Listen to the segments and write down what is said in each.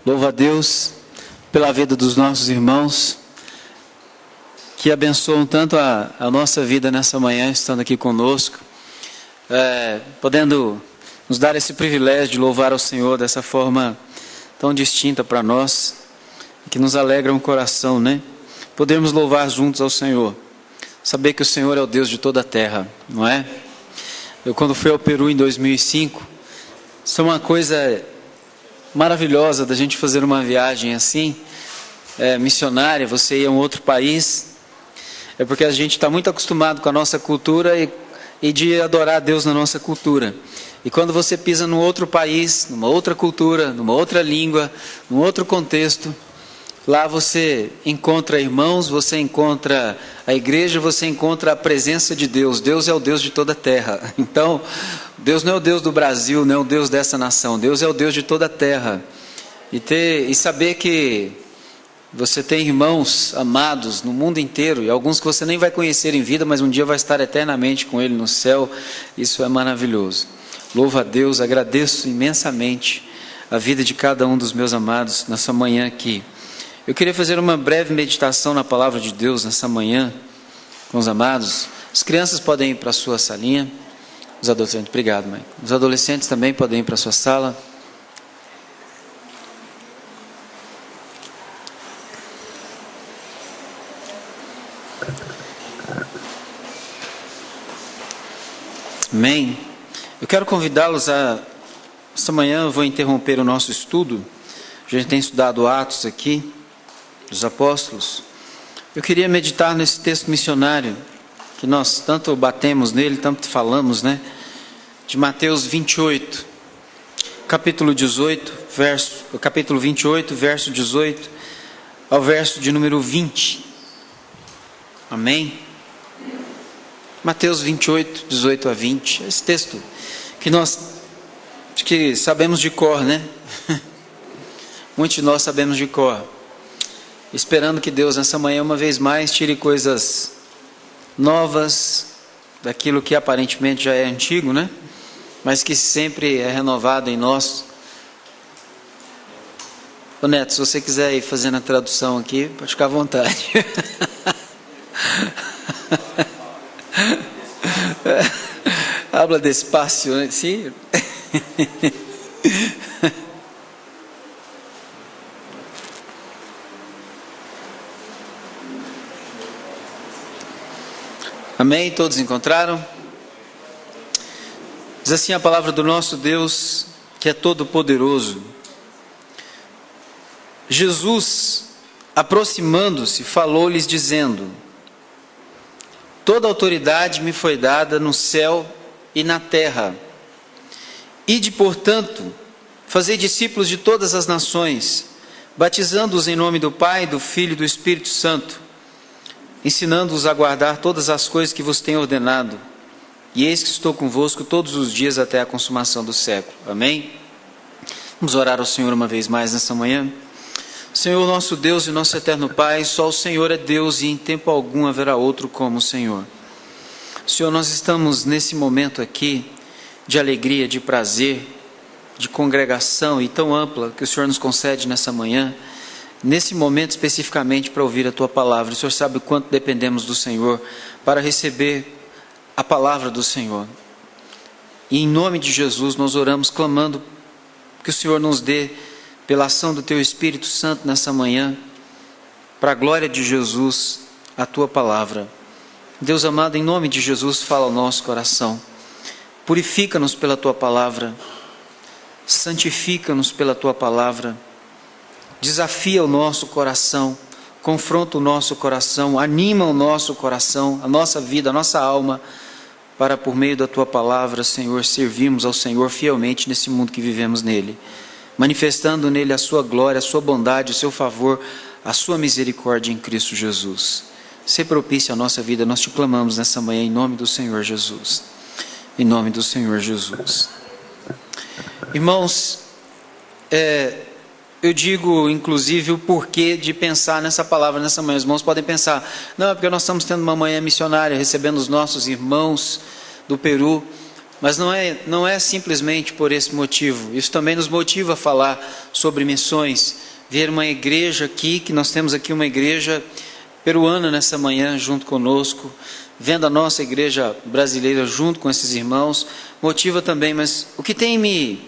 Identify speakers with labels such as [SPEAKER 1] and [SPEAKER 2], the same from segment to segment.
[SPEAKER 1] Louvo a Deus pela vida dos nossos irmãos, que abençoam tanto a nossa vida nessa manhã, estando aqui conosco, podendo nos dar esse privilégio de louvar ao Senhor dessa forma tão distinta para nós, que nos alegra o coração, né? Podermos louvar juntos ao Senhor, saber que o Senhor é o Deus de toda a terra, não é? Eu, quando fui ao Peru em 2005, isso é uma coisa maravilhosa da gente fazer uma viagem assim, missionária, você ir a um outro país, é porque a gente está muito acostumado com a nossa cultura e de adorar a Deus na nossa cultura. E quando você pisa num outro país, numa outra cultura, numa outra língua, num outro contexto, lá você encontra irmãos, você encontra a igreja, você encontra a presença de Deus. Deus é o Deus de toda a terra. Então, Deus não é o Deus do Brasil, não é o Deus dessa nação. Deus é o Deus de toda a terra. E saber que você tem irmãos amados no mundo inteiro, e alguns que você nem vai conhecer em vida, mas um dia vai estar eternamente com Ele no céu, isso é maravilhoso. Louvo a Deus, agradeço imensamente a vida de cada um dos meus amados nessa manhã aqui. Eu queria fazer uma breve meditação na palavra de Deus nessa manhã com os amados. As crianças podem ir para a sua salinha. Os adolescentes, obrigado, mãe. Os adolescentes também podem ir para a sua sala. Amém. Eu quero convidá-los esta manhã eu vou interromper o nosso estudo. A gente tem estudado Atos aqui, dos apóstolos. Eu queria meditar nesse texto missionário, que nós tanto batemos nele, tanto falamos, né? De Mateus 28, capítulo 28, verso 18, ao verso de número 20. Amém? Mateus 28, 18 a 20. Esse texto que nós sabemos de cor, né? Muitos de nós sabemos de cor. Esperando que Deus nessa manhã uma vez mais tire coisas novas daquilo que aparentemente já é antigo, né? Mas que sempre é renovado em nós. Ô Neto, se você quiser ir fazendo a tradução aqui, pode ficar à vontade. Habla despacio, né? Sim. Amém? Todos encontraram? Diz assim a palavra do nosso Deus, que é todo poderoso. Jesus, aproximando-se, falou-lhes dizendo: toda autoridade me foi dada no céu e na terra. Ide, portanto, fazei discípulos de todas as nações, batizando-os em nome do Pai, do Filho e do Espírito Santo, ensinando-os a guardar todas as coisas que vos tenho ordenado. E eis que estou convosco todos os dias até a consumação do século. Amém? Vamos orar ao Senhor uma vez mais nessa manhã. Senhor, nosso Deus e nosso eterno Pai, só o Senhor é Deus e em tempo algum haverá outro como o Senhor. Senhor, nós estamos nesse momento aqui de alegria, de prazer, de congregação e tão ampla que o Senhor nos concede nessa manhã, nesse momento especificamente para ouvir a Tua palavra. O Senhor sabe o quanto dependemos do Senhor para receber a palavra do Senhor. E em nome de Jesus nós oramos clamando que o Senhor nos dê, pela ação do Teu Espírito Santo nessa manhã, para a glória de Jesus, a Tua palavra. Deus amado, em nome de Jesus, fala ao nosso coração. Purifica-nos pela Tua palavra, santifica-nos pela Tua palavra, desafia o nosso coração, confronta o nosso coração, anima o nosso coração, a nossa vida, a nossa alma, para por meio da Tua palavra, Senhor, servirmos ao Senhor fielmente nesse mundo que vivemos nele, manifestando nele a Sua glória, a Sua bondade, o Seu favor, a Sua misericórdia em Cristo Jesus. Se propício à nossa vida, nós Te clamamos nessa manhã em nome do Senhor Jesus. Em nome do Senhor Jesus. Irmãos, eu digo inclusive o porquê de pensar nessa palavra nessa manhã. Os irmãos podem pensar, não, é porque nós estamos tendo uma manhã missionária, recebendo os nossos irmãos do Peru, Mas não é simplesmente por esse motivo. Isso também nos motiva a falar sobre missões. Ver uma igreja aqui, que nós temos aqui uma igreja peruana nessa manhã junto conosco, vendo a nossa igreja brasileira junto com esses irmãos, motiva também. Mas o que tem me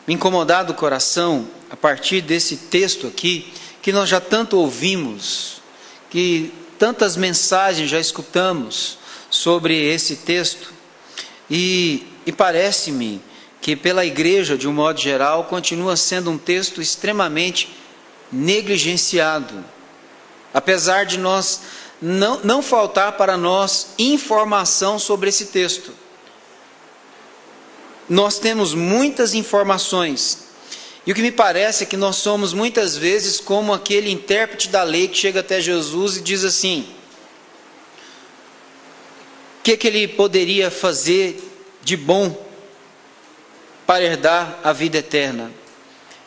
[SPEAKER 1] incomodado o coração, a partir desse texto aqui, que nós já tanto ouvimos, que tantas mensagens já escutamos sobre esse texto, e parece-me que pela igreja, de um modo geral, continua sendo um texto extremamente negligenciado, apesar de nós não faltar para nós informação sobre esse texto. Nós temos muitas informações, e o que me parece é que nós somos muitas vezes como aquele intérprete da lei que chega até Jesus e diz assim: o que ele poderia fazer de bom para herdar a vida eterna?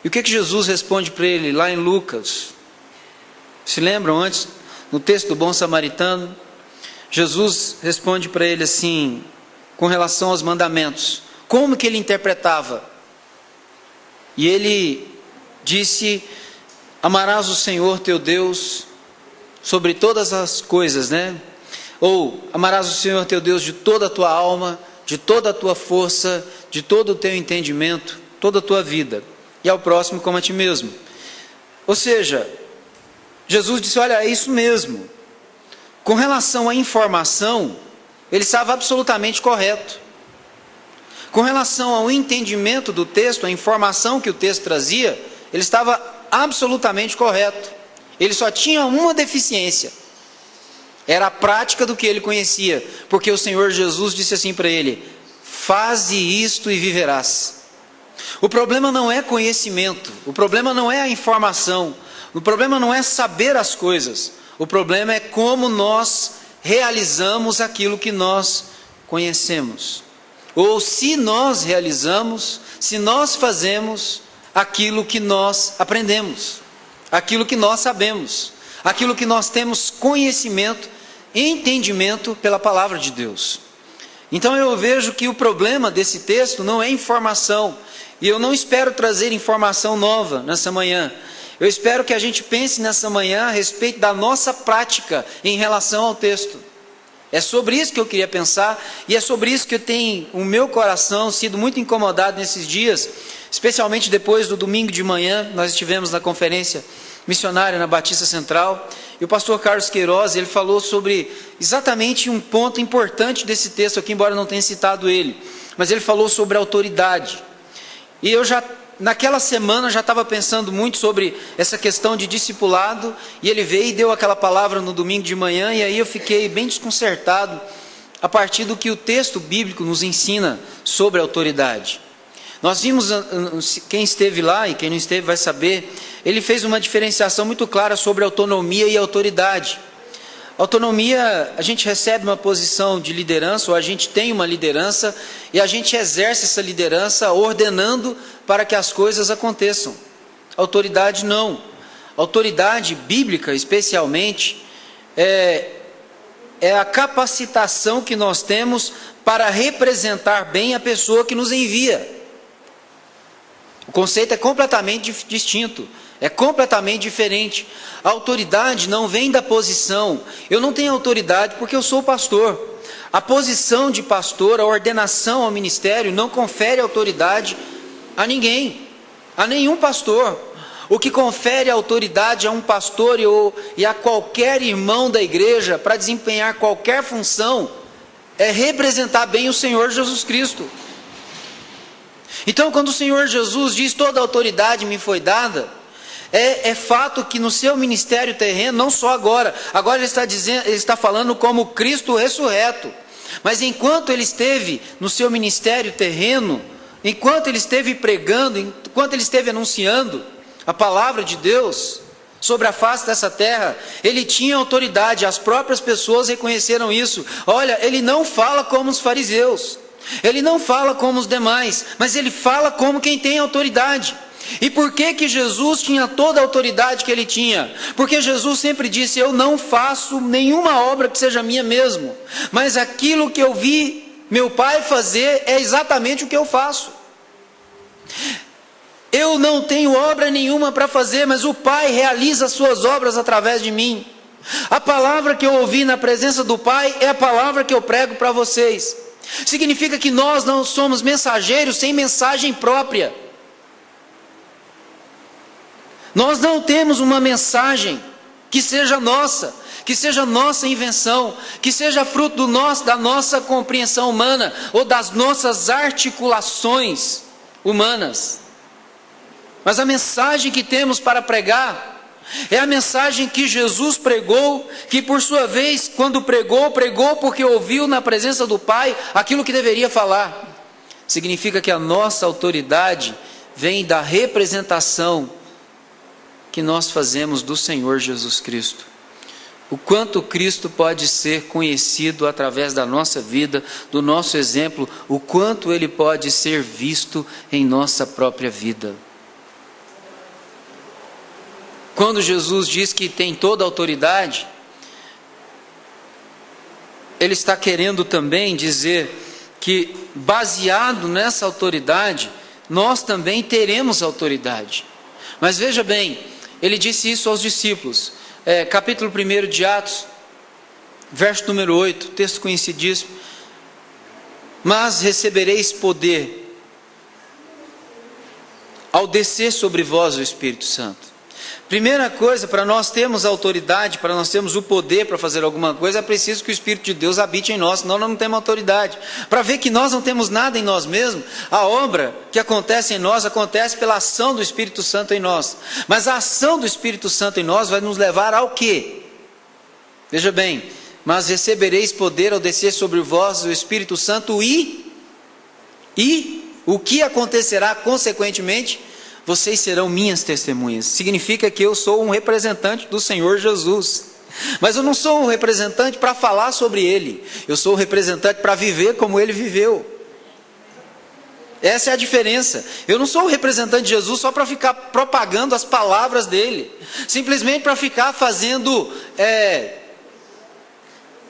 [SPEAKER 1] E o que Jesus responde para ele lá em Lucas? Se lembram antes, no texto do bom samaritano? Jesus responde para ele assim, com relação aos mandamentos. Como que ele interpretava? E ele disse: amarás o Senhor teu Deus sobre todas as coisas, né? Ou amarás o Senhor teu Deus de toda a tua alma, de toda a tua força, de todo o teu entendimento, toda a tua vida, e ao próximo como a ti mesmo. Ou seja, Jesus disse: olha, é isso mesmo. Com relação à informação, ele estava absolutamente correto. Com relação ao entendimento do texto, a informação que o texto trazia, ele estava absolutamente correto. Ele só tinha uma deficiência: era a prática do que ele conhecia, porque o Senhor Jesus disse assim para ele: faze isto e viverás. O problema não é conhecimento, o problema não é a informação, o problema não é saber as coisas, o problema é como nós realizamos aquilo que nós conhecemos. Ou se nós realizamos, se nós fazemos aquilo que nós aprendemos, aquilo que nós sabemos, aquilo que nós temos conhecimento, entendimento pela palavra de Deus. Então eu vejo que o problema desse texto não é informação, e eu não espero trazer informação nova nessa manhã. Eu espero que a gente pense nessa manhã a respeito da nossa prática em relação ao texto. É sobre isso que eu queria pensar, e é sobre isso que eu tenho o meu coração sido muito incomodado nesses dias, especialmente depois do domingo de manhã. Nós estivemos na conferência missionária na Batista Central, e o pastor Carlos Queiroz, ele falou sobre exatamente um ponto importante desse texto aqui, embora eu não tenha citado ele, mas ele falou sobre a autoridade. E eu já, naquela semana, já estava pensando muito sobre essa questão de discipulado, e ele veio e deu aquela palavra no domingo de manhã, e aí eu fiquei bem desconcertado a partir do que o texto bíblico nos ensina sobre a autoridade. Nós vimos, quem esteve lá e quem não esteve vai saber, ele fez uma diferenciação muito clara sobre autonomia e autoridade. Autonomia, a gente recebe uma posição de liderança, ou a gente tem uma liderança, e a gente exerce essa liderança ordenando para que as coisas aconteçam. Autoridade não. Autoridade bíblica, especialmente, é a capacitação que nós temos para representar bem a pessoa que nos envia. O conceito é completamente distinto, é completamente diferente. A autoridade não vem da posição. Eu não tenho autoridade porque eu sou pastor. A posição de pastor, a ordenação ao ministério, não confere autoridade a ninguém, a nenhum pastor. O que confere autoridade a um pastor e a qualquer irmão da igreja para desempenhar qualquer função é representar bem o Senhor Jesus Cristo. Então, quando o Senhor Jesus diz: toda a autoridade me foi dada, é fato que no seu ministério terreno, não só agora ele está falando como Cristo ressurreto, mas enquanto ele esteve no seu ministério terreno, enquanto ele esteve pregando, enquanto ele esteve anunciando a palavra de Deus sobre a face dessa terra, ele tinha autoridade. As próprias pessoas reconheceram isso. Olha, ele não fala como os fariseus, ele não fala como os demais, mas ele fala como quem tem autoridade. E por que Jesus tinha toda a autoridade que ele tinha? Porque Jesus sempre disse: eu não faço nenhuma obra que seja minha mesmo, mas aquilo que eu vi meu Pai fazer é exatamente o que eu faço. Eu não tenho obra nenhuma para fazer, mas o Pai realiza as suas obras através de mim. A palavra que eu ouvi na presença do Pai é a palavra que eu prego para vocês. Significa que nós não somos mensageiros sem mensagem própria. Nós não temos uma mensagem que seja nossa invenção, que seja fruto da nossa compreensão humana ou das nossas articulações humanas. Mas a mensagem que temos para pregar é a mensagem que Jesus pregou, que por sua vez, quando pregou porque ouviu na presença do Pai aquilo que deveria falar. Significa que a nossa autoridade vem da representação que nós fazemos do Senhor Jesus Cristo. O quanto Cristo pode ser conhecido através da nossa vida, do nosso exemplo, o quanto Ele pode ser visto em nossa própria vida. Quando Jesus diz que tem toda a autoridade, Ele está querendo também dizer que, baseado nessa autoridade, nós também teremos autoridade. Mas veja bem, Ele disse isso aos discípulos. Capítulo 1 de Atos, verso número 8, texto conhecidíssimo. Mas recebereis poder ao descer sobre vós o Espírito Santo. Primeira coisa, para nós termos autoridade, para nós termos o poder para fazer alguma coisa, é preciso que o Espírito de Deus habite em nós, senão nós não temos autoridade. Para ver que nós não temos nada em nós mesmos, a obra que acontece em nós, acontece pela ação do Espírito Santo em nós. Mas a ação do Espírito Santo em nós vai nos levar ao quê? Veja bem, mas recebereis poder ao descer sobre vós o Espírito Santo e o que acontecerá consequentemente? Vocês serão minhas testemunhas. Significa que eu sou um representante do Senhor Jesus. Mas eu não sou um representante para falar sobre Ele. Eu sou um representante para viver como Ele viveu. Essa é a diferença. Eu não sou um representante de Jesus só para ficar propagando as palavras dEle. Simplesmente para ficar fazendo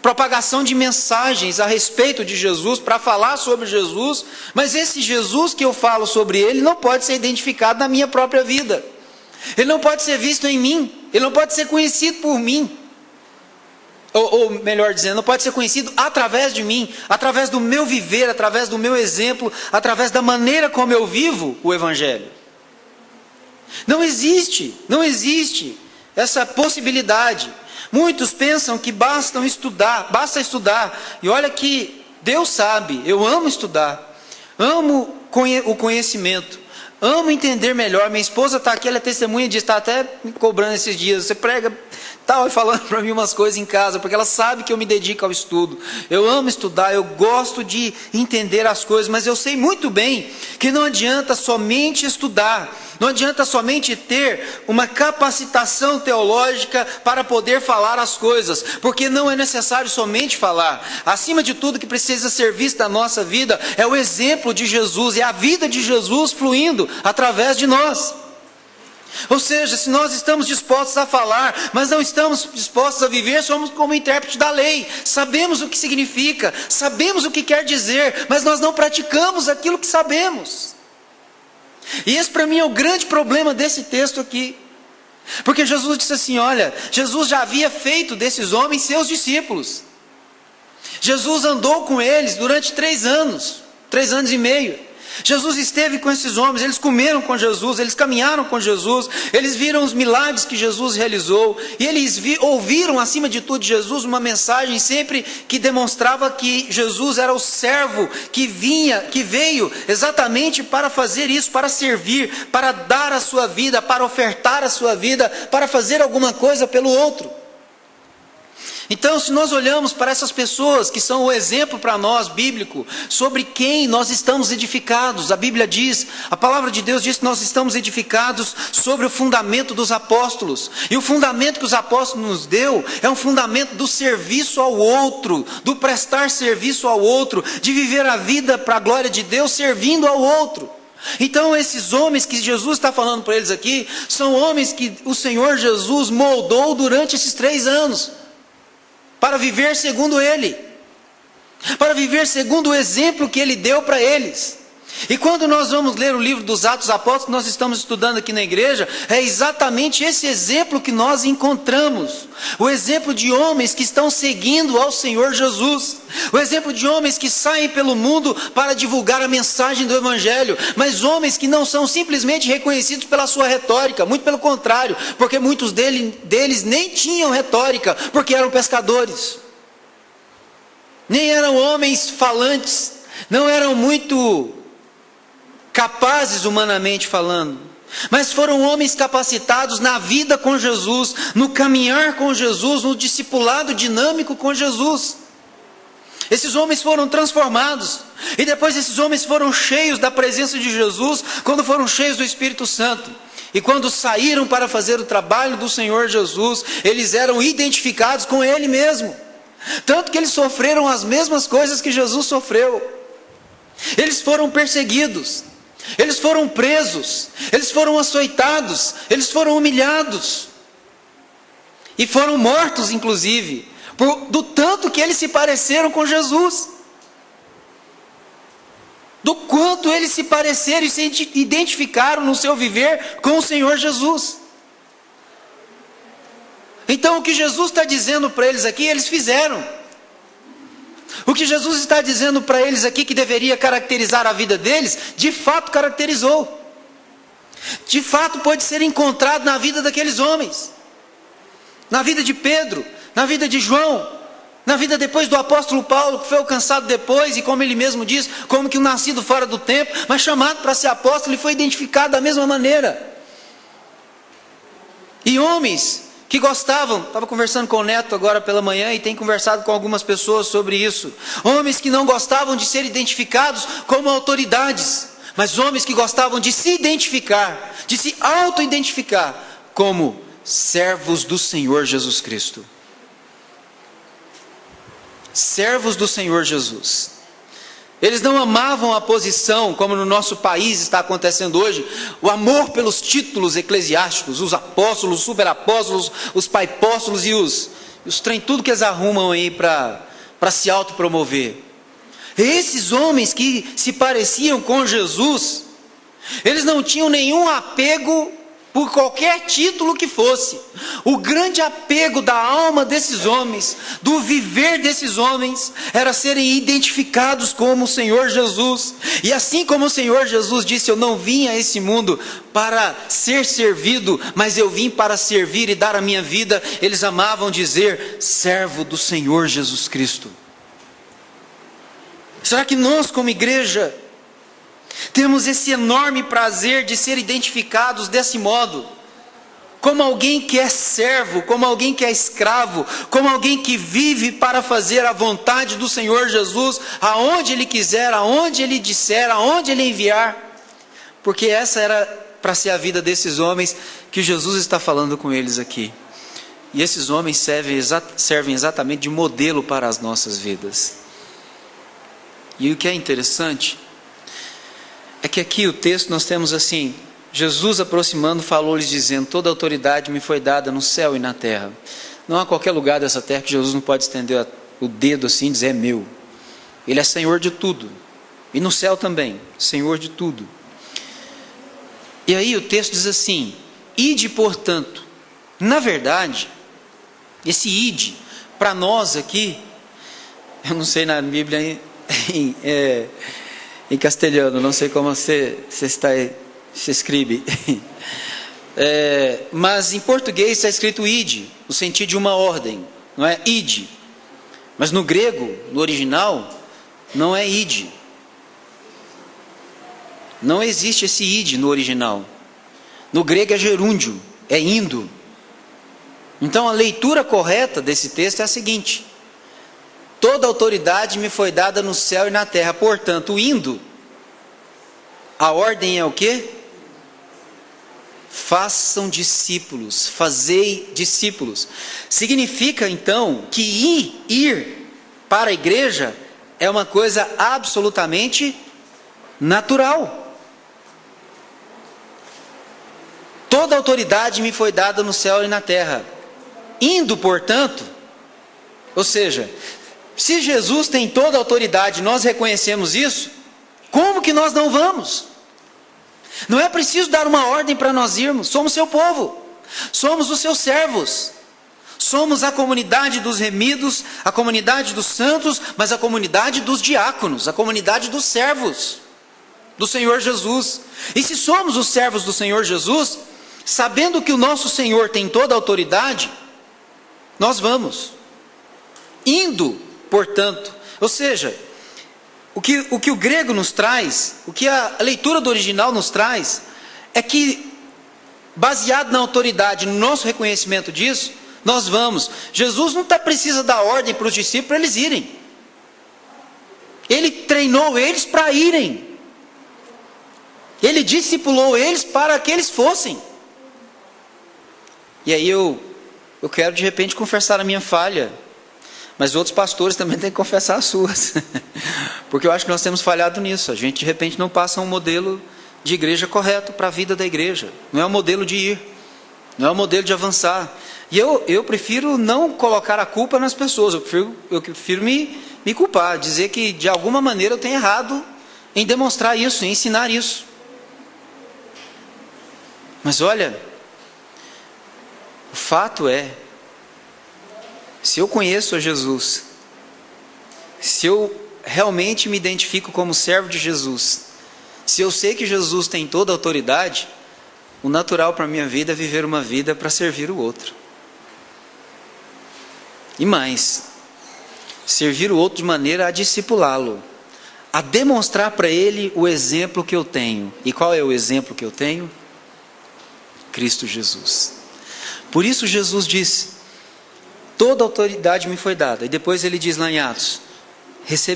[SPEAKER 1] propagação de mensagens a respeito de Jesus, para falar sobre Jesus, mas esse Jesus que eu falo sobre Ele não pode ser identificado na minha própria vida, Ele não pode ser visto em mim, Ele não pode ser conhecido por mim, ou melhor dizendo, não pode ser conhecido através de mim, através do meu viver, através do meu exemplo, através da maneira como eu vivo o Evangelho. Não existe essa possibilidade. Muitos pensam que basta estudar, e olha que Deus sabe, eu amo estudar, amo o conhecimento, amo entender melhor. Minha esposa está aqui, ela é testemunha disso, está até me cobrando esses dias, você prega, tal, e falando para mim umas coisas em casa, porque ela sabe que eu me dedico ao estudo. Eu amo estudar, eu gosto de entender as coisas, mas eu sei muito bem que não adianta somente estudar, não adianta somente ter uma capacitação teológica para poder falar as coisas, porque não é necessário somente falar. Acima de tudo, que precisa ser visto na nossa vida é o exemplo de Jesus, é a vida de Jesus fluindo através de nós. Ou seja, se nós estamos dispostos a falar, mas não estamos dispostos a viver, somos como intérprete da lei. Sabemos o que significa, sabemos o que quer dizer, mas nós não praticamos aquilo que sabemos. E esse para mim é o grande problema desse texto aqui. Porque Jesus disse assim, olha, Jesus já havia feito desses homens seus discípulos. Jesus andou com eles durante 3 anos e meio. Jesus esteve com esses homens, eles comeram com Jesus, eles caminharam com Jesus, eles viram os milagres que Jesus realizou, e eles ouviram acima de tudo de Jesus uma mensagem sempre que demonstrava que Jesus era o servo que veio exatamente para fazer isso, para servir, para dar a sua vida, para ofertar a sua vida, para fazer alguma coisa pelo outro. Então, se nós olhamos para essas pessoas que são o exemplo para nós, bíblico, sobre quem nós estamos edificados, a Bíblia diz, a palavra de Deus diz que nós estamos edificados sobre o fundamento dos apóstolos, e o fundamento que os apóstolos nos deu, é um fundamento do serviço ao outro, do prestar serviço ao outro, de viver a vida para a glória de Deus, servindo ao outro. Então esses homens que Jesus está falando para eles aqui, são homens que o Senhor Jesus moldou durante esses 3 anos, para viver segundo Ele. para viver segundo o exemplo que ele deu para eles. E quando nós vamos ler o livro dos Atos dos Apóstolos, que nós estamos estudando aqui na igreja, é exatamente esse exemplo que nós encontramos. O exemplo de homens que estão seguindo ao Senhor Jesus. O exemplo de homens que saem pelo mundo para divulgar a mensagem do Evangelho. Mas homens que não são simplesmente reconhecidos pela sua retórica. Muito pelo contrário, porque muitos deles nem tinham retórica, porque eram pescadores. Nem eram homens falantes. Não eram muito capazes humanamente falando, mas foram homens capacitados na vida com Jesus, no caminhar com Jesus, no discipulado dinâmico com Jesus. Esses homens foram transformados, e depois esses homens foram cheios da presença de Jesus, quando foram cheios do Espírito Santo. E quando saíram para fazer o trabalho do Senhor Jesus, eles eram identificados com Ele mesmo. Tanto que eles sofreram as mesmas coisas que Jesus sofreu. Eles foram perseguidos. Eles foram presos, eles foram açoitados, eles foram humilhados, e foram mortos inclusive, do tanto que eles se pareceram com Jesus, do quanto eles se pareceram e se identificaram no seu viver com o Senhor Jesus. Então o que Jesus está dizendo para eles aqui, eles fizeram. O que Jesus está dizendo para eles aqui que deveria caracterizar a vida deles, de fato caracterizou. De fato pode ser encontrado na vida daqueles homens. Na vida de Pedro, na vida de João, na vida depois do apóstolo Paulo, que foi alcançado depois, e como ele mesmo diz, como que um nascido fora do tempo, mas chamado para ser apóstolo, ele foi identificado da mesma maneira. E homens que gostavam, estava conversando com o Neto agora pela manhã e tem conversado com algumas pessoas sobre isso. Homens que não gostavam de ser identificados como autoridades, mas homens que gostavam de se identificar, de se auto-identificar como servos do Senhor Jesus Cristo. Servos do Senhor Jesus. Eles não amavam a posição, como no nosso país está acontecendo hoje, o amor pelos títulos eclesiásticos, os apóstolos, os superapóstolos, os paipóstolos e os trem, tudo que eles arrumam aí para se autopromover. Esses homens que se pareciam com Jesus, eles não tinham nenhum apego por qualquer título que fosse. O grande apego da alma desses homens, do viver desses homens, era serem identificados como o Senhor Jesus. E assim como o Senhor Jesus disse: eu não vim a esse mundo para ser servido, mas eu vim para servir e dar a minha vida. Eles amavam dizer: servo do Senhor Jesus Cristo. Será que nós como igreja temos esse enorme prazer de ser identificados desse modo? Como alguém que é servo, como alguém que é escravo, como alguém que vive para fazer a vontade do Senhor Jesus, aonde Ele quiser, aonde Ele disser, aonde Ele enviar. Porque essa era para ser a vida desses homens que Jesus está falando com eles aqui. E esses homens servem exatamente de modelo para as nossas vidas. E o que é interessante é que aqui o texto nós temos assim: Jesus aproximando falou-lhes dizendo: toda autoridade me foi dada no céu e na terra. Não há qualquer lugar dessa terra que Jesus não pode estender o dedo assim e dizer: é meu. Ele é Senhor de tudo. E no céu também, Senhor de tudo. E aí o texto diz assim: ide portanto. Na verdade, esse ide, para nós aqui, eu não sei na Bíblia em castelhano, não sei como se escreve, mas em português está escrito ide, no sentido de uma ordem, não é ide, mas no grego, no original, não é ide, não existe esse ide no original, no grego é gerúndio, é indo. Então a leitura correta desse texto é a seguinte: toda autoridade me foi dada no céu e na terra, portanto, indo, a ordem é o quê? Façam discípulos, fazei discípulos. Significa então que ir para a igreja é uma coisa absolutamente natural. Toda autoridade me foi dada no céu e na terra. Indo, portanto, ou seja, Se Jesus tem toda a autoridade, nós reconhecemos isso, como que nós não vamos? Não é preciso dar uma ordem para nós irmos, somos seu povo, somos os seus servos, somos a comunidade dos remidos, a comunidade dos santos, mas a comunidade dos diáconos, a comunidade dos servos do Senhor Jesus. E se somos os servos do Senhor Jesus, sabendo que o nosso Senhor tem toda a autoridade, nós vamos, indo, portanto, ou seja, o que o grego nos traz, o que a leitura do original nos traz, é que, baseado na autoridade, no nosso reconhecimento disso, nós vamos. Jesus não precisa dar ordem para os discípulos para eles irem. Ele treinou eles para irem. Ele discipulou eles para que eles fossem. E aí eu quero de repente confessar a minha falha, mas outros pastores também têm que confessar as suas, porque eu acho que nós temos falhado nisso. A gente de repente não passa um modelo de igreja correto para a vida da igreja, não é um modelo de ir, não é um modelo de avançar. E eu prefiro não colocar a culpa nas pessoas, eu prefiro me culpar, dizer que de alguma maneira eu tenho errado em demonstrar isso, em ensinar isso. Mas olha, o fato é, se eu conheço a Jesus, se eu realmente me identifico como servo de Jesus, se eu sei que Jesus tem toda a autoridade, o natural para a minha vida é viver uma vida para servir o outro. E mais, servir o outro de maneira a discipulá-lo, a demonstrar para ele o exemplo que eu tenho. E qual é o exemplo que eu tenho? Cristo Jesus. Por isso Jesus disse, toda autoridade me foi dada. E depois ele diz lá em Atos,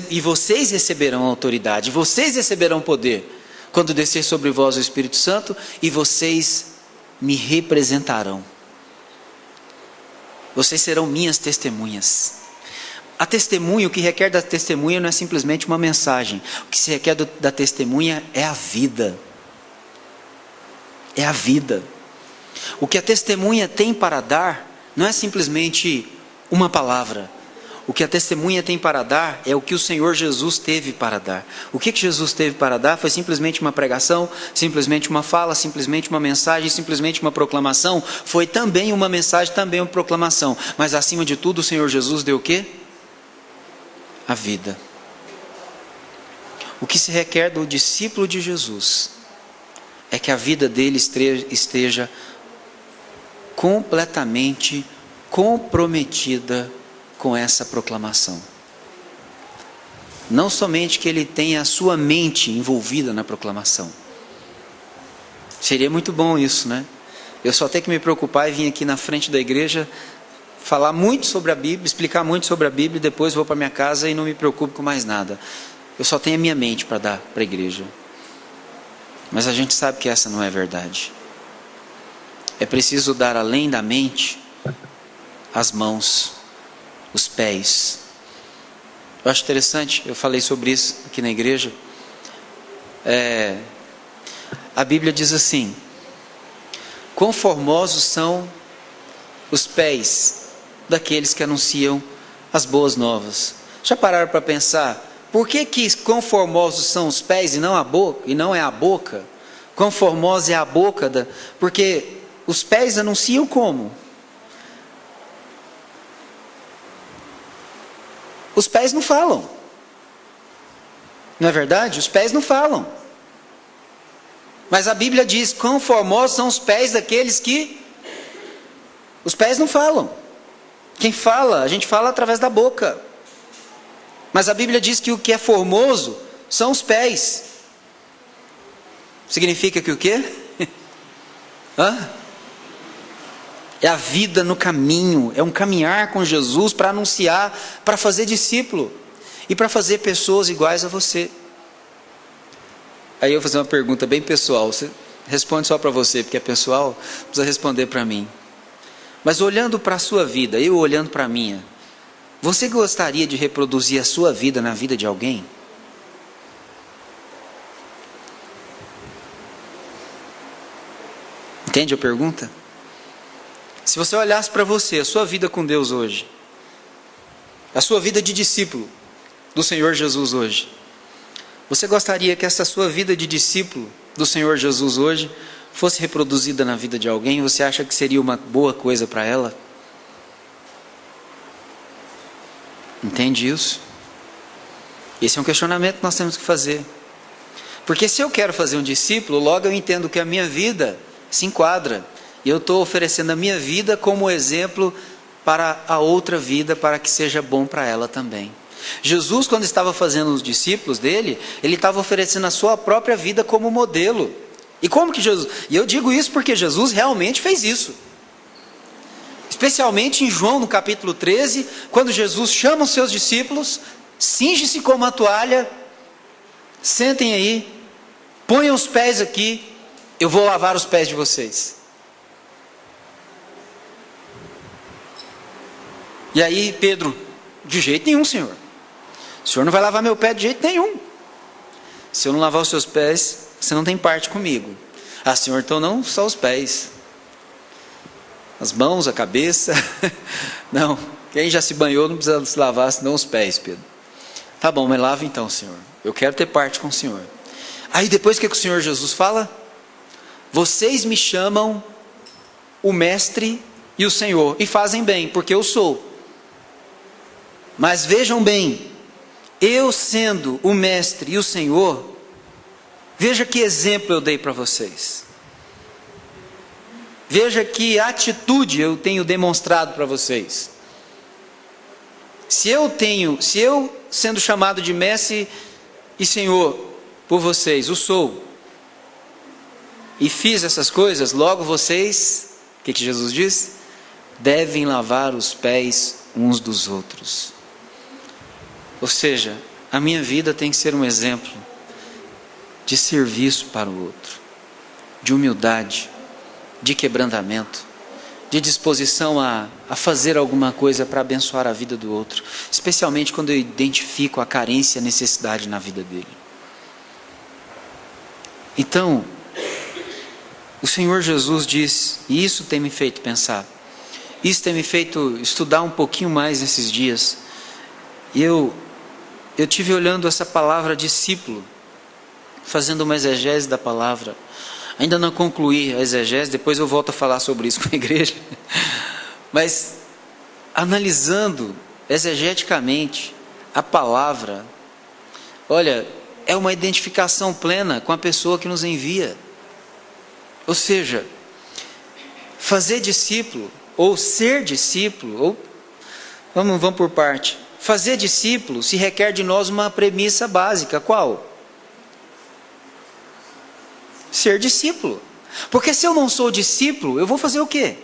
[SPEAKER 1] e vocês receberão autoridade, vocês receberão poder, quando descer sobre vós o Espírito Santo, e vocês me representarão. Vocês serão minhas testemunhas. A testemunha, o que requer da testemunha não é simplesmente uma mensagem. O que se requer da testemunha é a vida. É a vida. O que a testemunha tem para dar não é simplesmente uma palavra. O que a testemunha tem para dar é o que o Senhor Jesus teve para dar. O que Jesus teve para dar foi simplesmente uma pregação, simplesmente uma fala, simplesmente uma mensagem, simplesmente uma proclamação. Foi também uma mensagem, também uma proclamação. Mas acima de tudo o Senhor Jesus deu o quê? A vida. O que se requer do discípulo de Jesus é que a vida dele esteja completamente comprometida com essa proclamação. Não somente que ele tenha a sua mente envolvida na proclamação. Seria muito bom isso, né? Eu só tenho que me preocupar e vir aqui na frente da igreja falar muito sobre a Bíblia, explicar muito sobre a Bíblia, e depois vou para minha casa e não me preocupo com mais nada. Eu só tenho a minha mente para dar para a igreja. Mas a gente sabe que essa não é verdade. É preciso dar além da mente as mãos, os pés. Eu acho interessante, eu falei sobre isso aqui na igreja. A Bíblia diz assim: quão formosos são os pés daqueles que anunciam as boas novas. Já pararam para pensar por que quão formosos são os pés e não a boca, e não é a boca? Quão formosa é a boca porque os pés anunciam como? Os pés não falam. Não é verdade? Os pés não falam. Mas a Bíblia diz, quão formosos são os pés daqueles que... Os pés não falam. Quem fala, a gente fala através da boca. Mas a Bíblia diz que o que é formoso são os pés. Significa que o quê? É a vida no caminho, é um caminhar com Jesus para anunciar, para fazer discípulo e para fazer pessoas iguais a você. Aí eu vou fazer uma pergunta bem pessoal, você responde só para você, porque é pessoal, não precisa responder para mim. Mas olhando para a sua vida, eu olhando para a minha, você gostaria de reproduzir a sua vida na vida de alguém? Entende a pergunta? Se você olhasse para você, a sua vida com Deus hoje, a sua vida de discípulo do Senhor Jesus hoje. Você gostaria que essa sua vida de discípulo do Senhor Jesus hoje fosse reproduzida na vida de alguém? Você acha que seria uma boa coisa para ela? Entende isso? Esse é um questionamento que nós temos que fazer. Porque se eu quero fazer um discípulo, logo eu entendo que a minha vida se enquadra. E eu estou oferecendo a minha vida como exemplo para a outra vida, para que seja bom para ela também. Jesus, quando estava fazendo os discípulos dele, ele estava oferecendo a sua própria vida como modelo. E como que Jesus... E eu digo isso porque Jesus realmente fez isso. Especialmente em João, no capítulo 13, quando Jesus chama os seus discípulos, cinge-se com uma toalha, sentem aí, ponham os pés aqui, eu vou lavar os pés de vocês. E aí Pedro, de jeito nenhum, Senhor. O Senhor não vai lavar meu pé de jeito nenhum. Se eu não lavar os seus pés, você não tem parte comigo. Ah, Senhor, então não só os pés. As mãos, a cabeça. Não, quem já se banhou não precisa se lavar, senão os pés, Pedro. Tá bom, mas lava então, Senhor. Eu quero ter parte com o Senhor. Aí depois o que o Senhor Jesus fala? Vocês me chamam o Mestre e o Senhor, e fazem bem, porque eu sou. Mas vejam bem, eu sendo o Mestre e o Senhor, veja que exemplo eu dei para vocês. Veja que atitude eu tenho demonstrado para vocês. Se eu sendo chamado de Mestre e Senhor por vocês, o sou, e fiz essas coisas, logo vocês, o que Jesus diz? Devem lavar os pés uns dos outros. Ou seja, a minha vida tem que ser um exemplo de serviço para o outro, de humildade, de quebrantamento, de disposição a fazer alguma coisa para abençoar a vida do outro, especialmente quando eu identifico a carência e a necessidade na vida dele. Então, o Senhor Jesus diz, e isso tem me feito pensar, isso tem me feito estudar um pouquinho mais nesses dias, e eu tive olhando essa palavra discípulo, fazendo uma exegese da palavra. Ainda não concluí a exegese, depois eu volto a falar sobre isso com a igreja. Mas, analisando exegeticamente a palavra, olha, é uma identificação plena com a pessoa que nos envia. Ou seja, fazer discípulo, ou ser discípulo, ou vamos por parte. Fazer discípulo se requer de nós uma premissa básica. Qual? Ser discípulo. Porque se eu não sou discípulo, eu vou fazer o quê?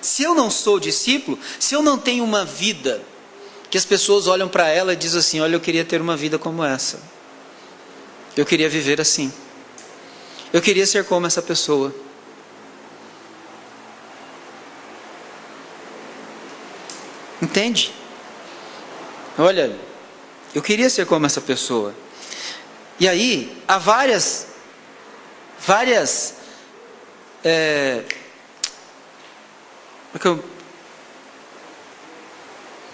[SPEAKER 1] Se eu não sou discípulo, se eu não tenho uma vida que as pessoas olham para ela e dizem assim, olha, eu queria ter uma vida como essa. Eu queria viver assim. Eu queria ser como essa pessoa. Entende? Olha, eu queria ser como essa pessoa. E aí, há várias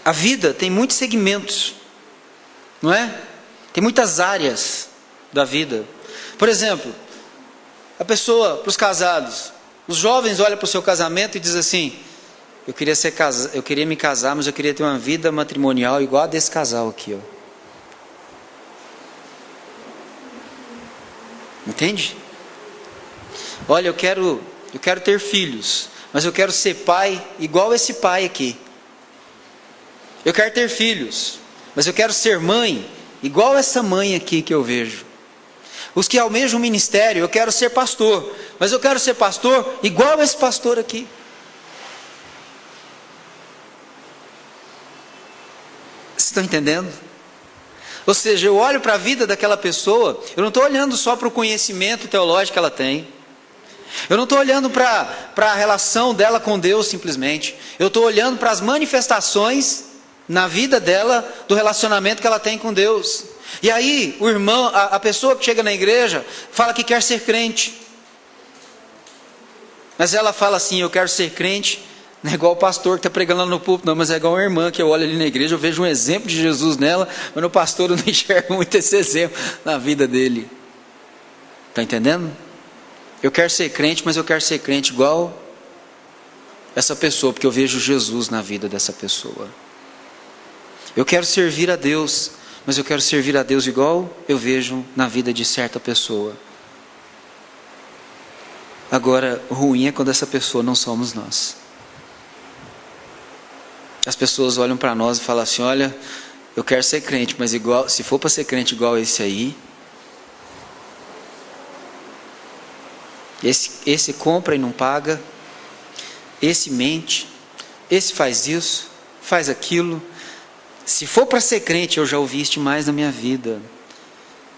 [SPEAKER 1] a vida tem muitos segmentos, não é? Tem muitas áreas da vida. Por exemplo, a pessoa, para os casados, os jovens olham para o seu casamento e dizem assim, eu queria me casar, mas eu queria ter uma vida matrimonial igual a desse casal aqui, ó. Entende? Olha, eu quero ter filhos, mas eu quero ser pai igual esse pai aqui. Eu quero ter filhos, mas eu quero ser mãe igual essa mãe aqui que eu vejo. Os que almejam o ministério, eu quero ser pastor, mas eu quero ser pastor igual esse pastor aqui. Vocês estão entendendo? Ou seja, eu olho para a vida daquela pessoa, eu não estou olhando só para o conhecimento teológico que ela tem. Eu não estou olhando para a relação dela com Deus simplesmente. Eu estou olhando para as manifestações na vida dela, do relacionamento que ela tem com Deus. E aí, o irmão, a pessoa que chega na igreja, fala que quer ser crente. Mas ela fala assim, eu quero ser crente Não é igual o pastor que está pregando lá no púlpito, não, mas é igual uma irmã que eu olho ali na igreja, eu vejo um exemplo de Jesus nela, mas no pastor eu não enxergo muito esse exemplo na vida dele. Está entendendo? Eu quero ser crente, mas eu quero ser crente igual essa pessoa, porque eu vejo Jesus na vida dessa pessoa. Eu quero servir a Deus, mas eu quero servir a Deus igual eu vejo na vida de certa pessoa. Agora, o ruim é quando essa pessoa não somos nós. As pessoas olham para nós e falam assim: olha, eu quero ser crente, mas igual, se for para ser crente igual esse aí, esse compra e não paga, esse mente, esse faz isso, faz aquilo. Se for para ser crente, eu já ouvi isso demais na minha vida.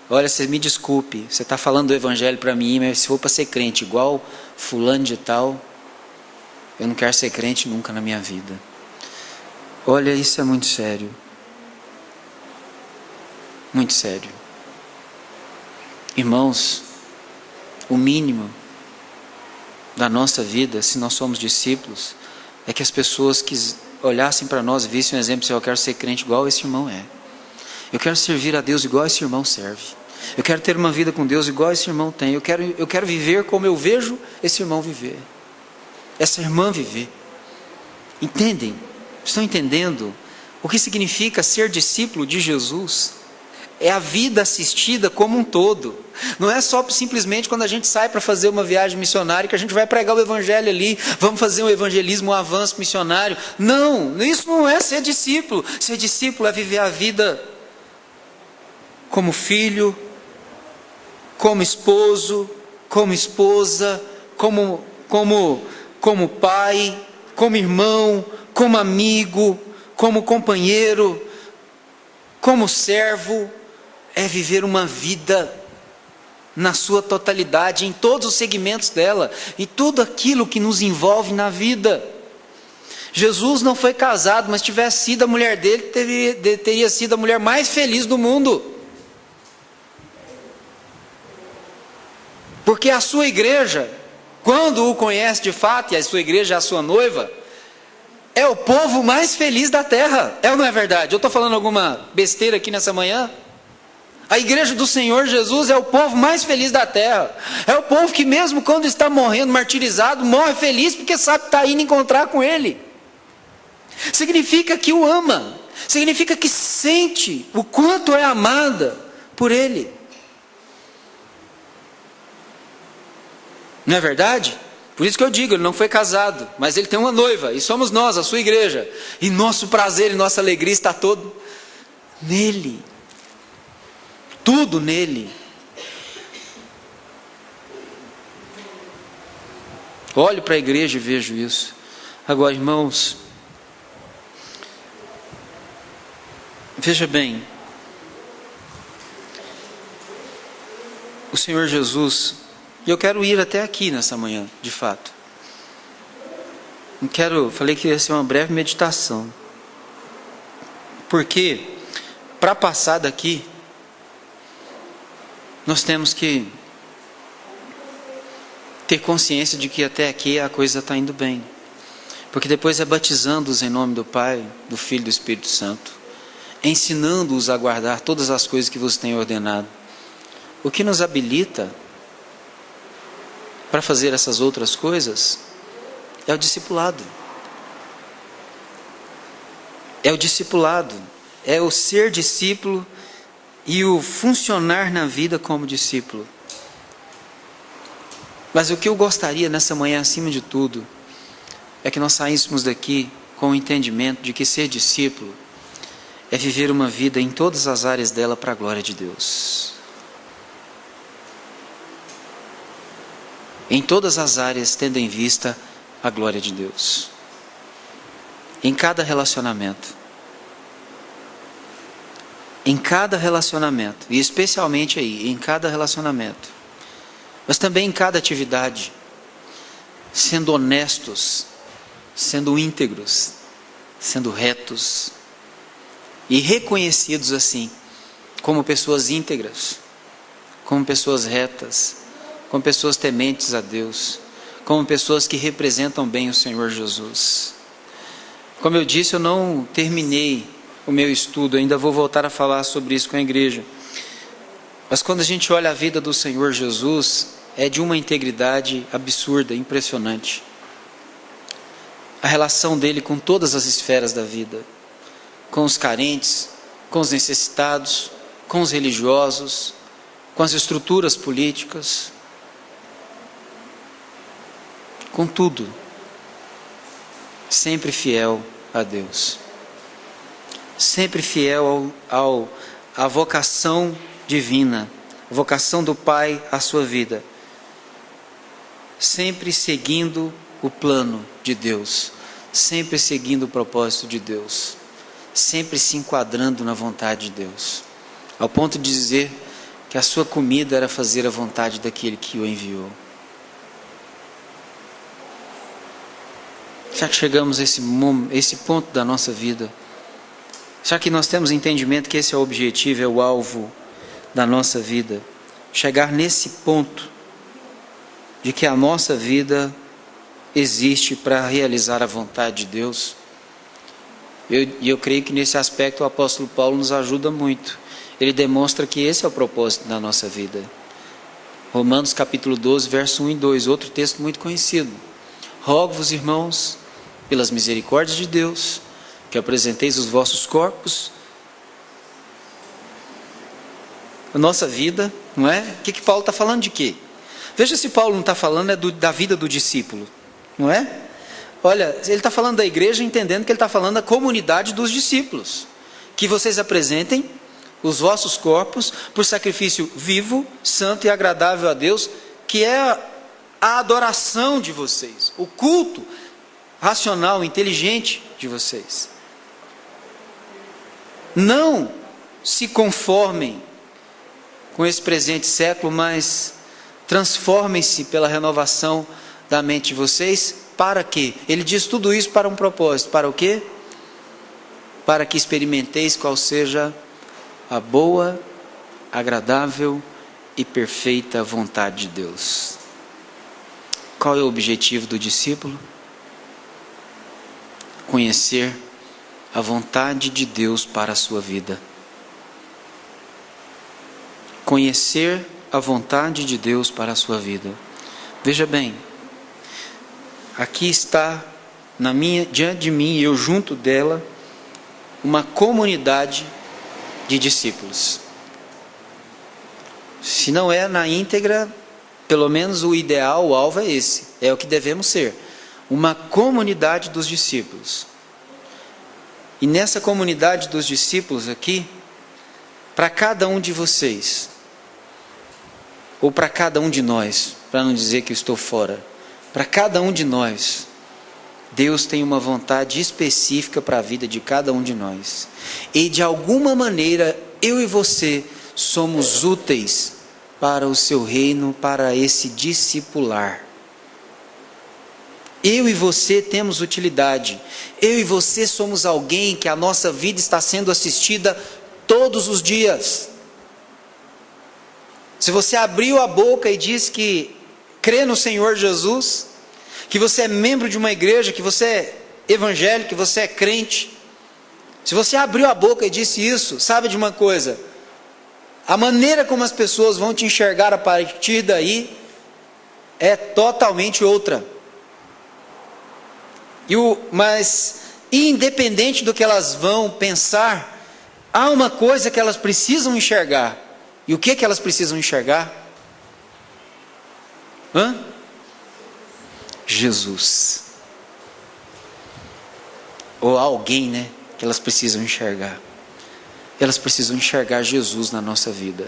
[SPEAKER 1] Olha, você me desculpe, você está falando do evangelho para mim, mas se for para ser crente igual fulano de tal, eu não quero ser crente nunca na minha vida. Olha, isso é muito sério. Muito sério. Irmãos, o mínimo da nossa vida, se nós somos discípulos, é que as pessoas que olhassem para nós e vissem um exemplo: eu quero ser crente igual esse irmão é. Eu quero servir a Deus igual esse irmão serve. Eu quero ter uma vida com Deus igual esse irmão tem. Eu quero viver como eu vejo esse irmão viver, essa irmã viver. Entendem? Estão entendendo o que significa ser discípulo de Jesus? É a vida assistida como um todo. Não é só simplesmente quando a gente sai para fazer uma viagem missionária que a gente vai pregar o evangelho ali, vamos fazer um evangelismo, um avanço missionário. Não, isso não é ser discípulo. Ser discípulo é viver a vida como filho, como esposo, como esposa, como pai, como irmão, como amigo, como companheiro, como servo. É viver uma vida na sua totalidade, em todos os segmentos dela, e tudo aquilo que nos envolve na vida. Jesus não foi casado, mas tivesse sido a mulher dele, teria sido a mulher mais feliz do mundo. Porque a sua igreja, quando o conhece de fato, e a sua igreja é a sua noiva, é o povo mais feliz da terra. É ou não é verdade? Eu estou falando alguma besteira aqui nessa manhã? A igreja do Senhor Jesus é o povo mais feliz da terra. É o povo que mesmo quando está morrendo, martirizado, morre feliz porque sabe que está indo encontrar com Ele. Significa que o ama. Significa que sente o quanto é amada por Ele. Não é verdade? Por isso que eu digo, ele não foi casado, mas ele tem uma noiva, e somos nós, a sua igreja. E nosso prazer e nossa alegria está todo nele. Tudo nele. Olho para a igreja e vejo isso. Agora, irmãos, veja bem, o Senhor Jesus, e eu quero ir até aqui nessa manhã, de fato. Falei que ia ser uma breve meditação. Porque, para passar daqui, nós temos que ter consciência de que até aqui a coisa está indo bem. Porque depois é batizando-os em nome do Pai, do Filho e do Espírito Santo, ensinando-os a guardar todas as coisas que vos tenho ordenado. O que nos habilita para fazer essas outras coisas é o discipulado. É o discipulado, é o ser discípulo e o funcionar na vida como discípulo. Mas o que eu gostaria nessa manhã, acima de tudo, é que nós saíssemos daqui com o entendimento de que ser discípulo é viver uma vida em todas as áreas dela para a glória de Deus. Em todas as áreas, tendo em vista a glória de Deus. Em cada relacionamento. Em cada relacionamento, e especialmente aí, em cada relacionamento, mas também em cada atividade, sendo honestos, sendo íntegros, sendo retos, e reconhecidos assim, como pessoas íntegras, como pessoas retas, como pessoas tementes a Deus, como pessoas que representam bem o Senhor Jesus. Como eu disse, eu não terminei o meu estudo, ainda vou voltar a falar sobre isso com a igreja. Mas quando a gente olha a vida do Senhor Jesus, é de uma integridade absurda, impressionante. A relação dele com todas as esferas da vida, com os carentes, com os necessitados, com os religiosos, com as estruturas políticas, com tudo, sempre fiel a Deus, sempre fiel à vocação divina, a vocação do Pai à sua vida, sempre seguindo o plano de Deus, sempre seguindo o propósito de Deus, sempre se enquadrando na vontade de Deus, ao ponto de dizer que a sua comida era fazer a vontade daquele que o enviou. Já que chegamos a esse ponto da nossa vida, já que nós temos entendimento que esse é o objetivo, é o alvo da nossa vida, chegar nesse ponto de que a nossa vida existe para realizar a vontade de Deus, eu creio que nesse aspecto o apóstolo Paulo nos ajuda muito. Ele demonstra que esse é o propósito da nossa vida. Romanos capítulo 12, verso 1 e 2, outro texto muito conhecido. Rogo-vos, irmãos, pelas misericórdias de Deus, que apresenteis os vossos corpos, a nossa vida, não é? O que Paulo está falando de quê? Veja se Paulo não está falando da vida do discípulo, não é? Olha, ele está falando da igreja, entendendo que ele está falando da comunidade dos discípulos, que vocês apresentem os vossos corpos por sacrifício vivo, santo e agradável a Deus, que é a adoração de vocês, o culto racional, inteligente de vocês. Não se conformem com esse presente século, mas transformem-se pela renovação da mente de vocês. Para quê? Ele diz tudo isso para um propósito. Para o quê? Para que experimenteis qual seja a boa, agradável e perfeita vontade de Deus. Qual é o objetivo do discípulo? Conhecer a vontade de Deus para a sua vida. Conhecer a vontade de Deus para a sua vida. Veja bem, aqui está diante de mim e eu junto dela, uma comunidade de discípulos. Se não é na íntegra, pelo menos o ideal, o alvo é esse, é o que devemos ser, uma comunidade dos discípulos. E nessa comunidade dos discípulos aqui, para cada um de vocês, ou para cada um de nós, para não dizer que eu estou fora, para cada um de nós, Deus tem uma vontade específica para a vida de cada um de nós. E de alguma maneira, eu e você somos úteis para o seu reino, para esse discipular. Eu e você temos utilidade. Eu e você somos alguém que a nossa vida está sendo assistida todos os dias. Se você abriu a boca e diz que crê no Senhor Jesus, que você é membro de uma igreja, que você é evangélico, que você é crente, se você abriu a boca e disse isso, sabe de uma coisa? A maneira como as pessoas vão te enxergar a partir daí é totalmente outra. Mas independente do que elas vão pensar, há uma coisa que elas precisam enxergar. E o que elas precisam enxergar? Jesus. Ou alguém, né? Que elas precisam enxergar. Elas precisam enxergar Jesus na nossa vida.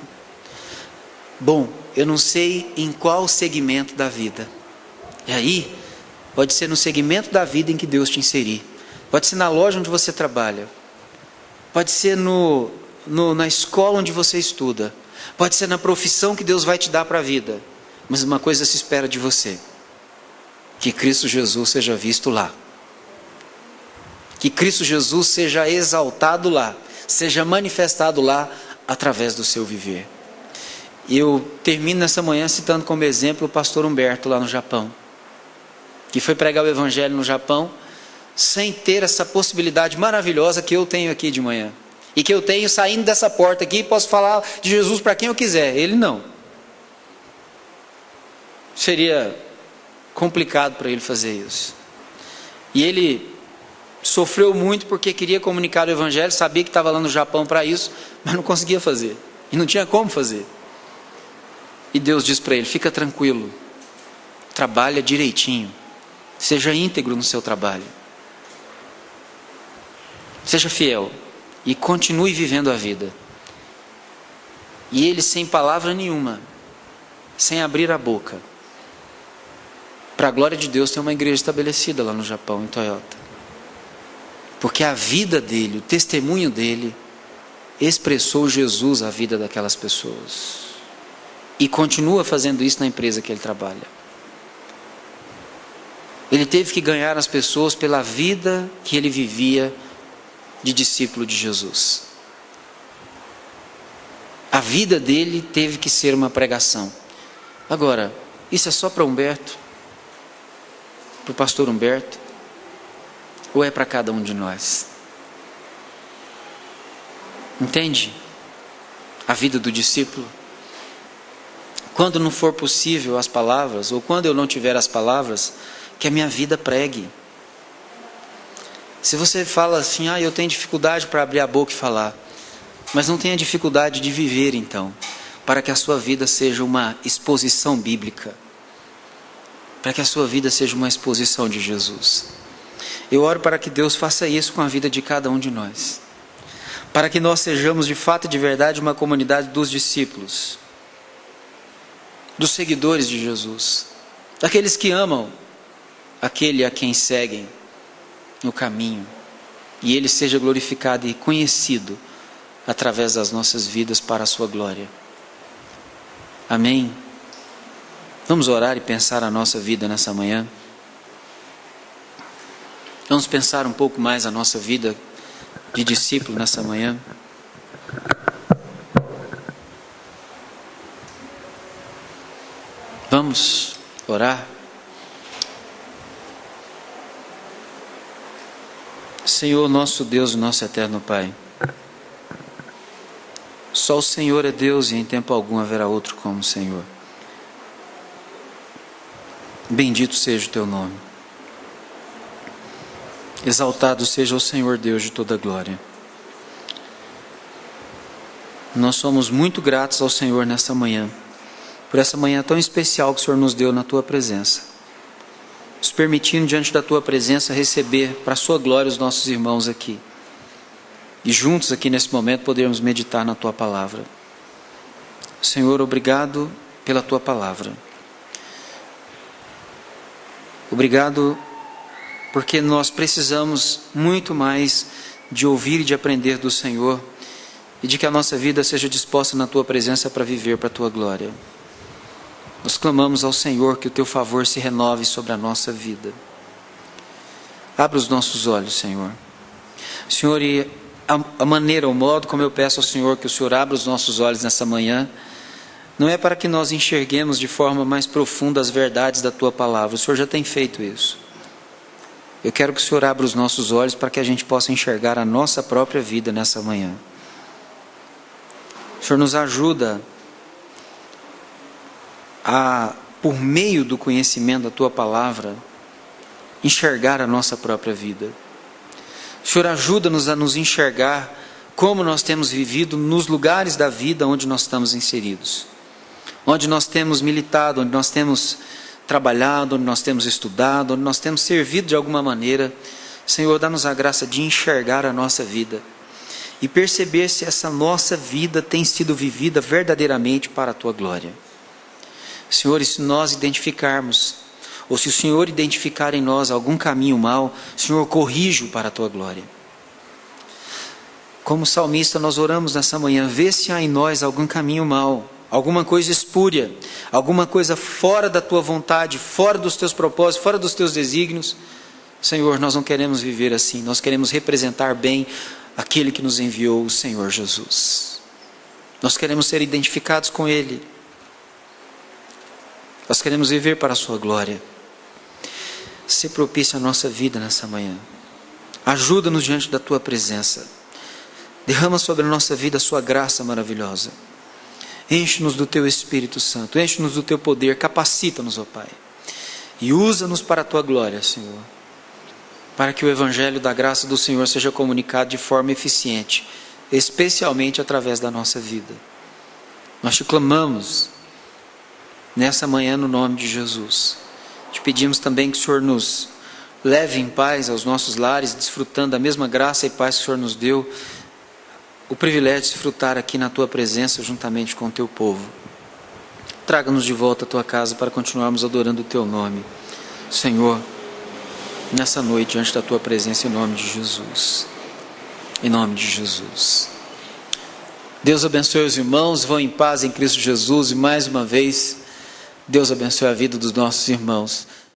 [SPEAKER 1] Bom, eu não sei em qual segmento da vida. E aí, pode ser no segmento da vida em que Deus te inserir. Pode ser na loja onde você trabalha. Pode ser na escola onde você estuda. Pode ser na profissão que Deus vai te dar para a vida. Mas uma coisa se espera de você: que Cristo Jesus seja visto lá. Que Cristo Jesus seja exaltado lá. Seja manifestado lá através do seu viver. E eu termino nessa manhã citando como exemplo o pastor Humberto lá no Japão. que foi pregar o evangelho no Japão, sem ter essa possibilidade maravilhosa que eu tenho aqui de manhã. E que eu tenho saindo dessa porta aqui, posso falar de Jesus para quem eu quiser. Ele não. Seria complicado para ele fazer isso. E ele sofreu muito porque queria comunicar o evangelho, sabia que estava lá no Japão para isso, mas não conseguia fazer. E não tinha como fazer. E Deus diz para ele: fica tranquilo, trabalha direitinho, seja íntegro no seu trabalho, seja fiel e continue vivendo a vida. E ele, sem palavra nenhuma, sem abrir a boca, para a glória de Deus, tem uma igreja estabelecida lá no Japão, em Toyota. Porque a vida dele, o testemunho dele, expressou Jesus à vida daquelas pessoas. E continua fazendo isso na empresa que ele trabalha. Ele teve que ganhar as pessoas pela vida que ele vivia de discípulo de Jesus. A vida dele teve que ser uma pregação. Agora, isso é só para Humberto? Para o pastor Humberto? Ou é para cada um de nós? Entende? A vida do discípulo. Quando não for possível as palavras, ou quando eu não tiver as palavras, que a minha vida pregue. Se você fala assim: eu tenho dificuldade para abrir a boca e falar, mas não tenha dificuldade de viver então, para que a sua vida seja uma exposição bíblica, para que a sua vida seja uma exposição de Jesus. Eu oro para que Deus faça isso com a vida de cada um de nós, para que nós sejamos de fato e de verdade uma comunidade dos discípulos, dos seguidores de Jesus, daqueles que amam aquele a quem seguem no caminho, e ele seja glorificado e conhecido através das nossas vidas para a sua glória. Amém? Vamos orar e pensar a nossa vida nessa manhã. Vamos pensar um pouco mais a nossa vida de discípulo nessa manhã. Vamos orar. Senhor, nosso Deus e nosso eterno Pai, só o Senhor é Deus e em tempo algum haverá outro como o Senhor. Bendito seja o teu nome. Exaltado seja o Senhor Deus de toda glória. Nós somos muito gratos ao Senhor nessa manhã, por essa manhã tão especial que o Senhor nos deu na tua presença, nos permitindo diante da tua presença receber para a sua glória os nossos irmãos aqui, e juntos aqui nesse momento podermos meditar na tua palavra. Senhor, obrigado pela tua palavra. Obrigado porque nós precisamos muito mais de ouvir e de aprender do Senhor, e de que a nossa vida seja disposta na tua presença para viver para a tua glória. Nós clamamos ao Senhor que o teu favor se renove sobre a nossa vida. Abra os nossos olhos, Senhor. Senhor, e a maneira, o modo como eu peço ao Senhor que o Senhor abra os nossos olhos nessa manhã, não é para que nós enxerguemos de forma mais profunda as verdades da tua palavra. O Senhor já tem feito isso. Eu quero que o Senhor abra os nossos olhos para que a gente possa enxergar a nossa própria vida nessa manhã. O Senhor nos ajuda a, por meio do conhecimento da tua palavra, enxergar a nossa própria vida. O Senhor ajuda-nos a nos enxergar como nós temos vivido nos lugares da vida onde nós estamos inseridos, onde nós temos militado, onde nós temos trabalhado, onde nós temos estudado, onde nós temos servido de alguma maneira. Senhor, dá-nos a graça de enxergar a nossa vida e perceber se essa nossa vida tem sido vivida verdadeiramente para a tua glória. Senhor, e se nós identificarmos, ou se o Senhor identificar em nós algum caminho mau, Senhor, corrija-o para a tua glória. Como salmista, nós oramos nessa manhã: vê se há em nós algum caminho mau, alguma coisa espúria, alguma coisa fora da tua vontade, fora dos teus propósitos, fora dos teus desígnios. Senhor, nós não queremos viver assim, nós queremos representar bem aquele que nos enviou, o Senhor Jesus. Nós queremos ser identificados com Ele. Nós queremos viver para a sua glória. Se propício à nossa vida nessa manhã. Ajuda-nos diante da tua presença. Derrama sobre a nossa vida a sua graça maravilhosa. Enche-nos do teu Espírito Santo, enche-nos do teu poder, capacita-nos, ó Pai. E usa-nos para a tua glória, Senhor. Para que o Evangelho da graça do Senhor seja comunicado de forma eficiente, especialmente através da nossa vida. Nós te clamamos nessa manhã no nome de Jesus. Te pedimos também que o Senhor nos leve em paz aos nossos lares, desfrutando da mesma graça e paz que o Senhor nos deu, o privilégio de desfrutar aqui na tua presença juntamente com o teu povo. Traga-nos de volta à tua casa para continuarmos adorando o teu nome, Senhor, nessa noite diante da tua presença, em nome de Jesus. Em nome de Jesus. Deus abençoe os irmãos, vão em paz em Cristo Jesus, e mais uma vez, Deus abençoe a vida dos nossos irmãos.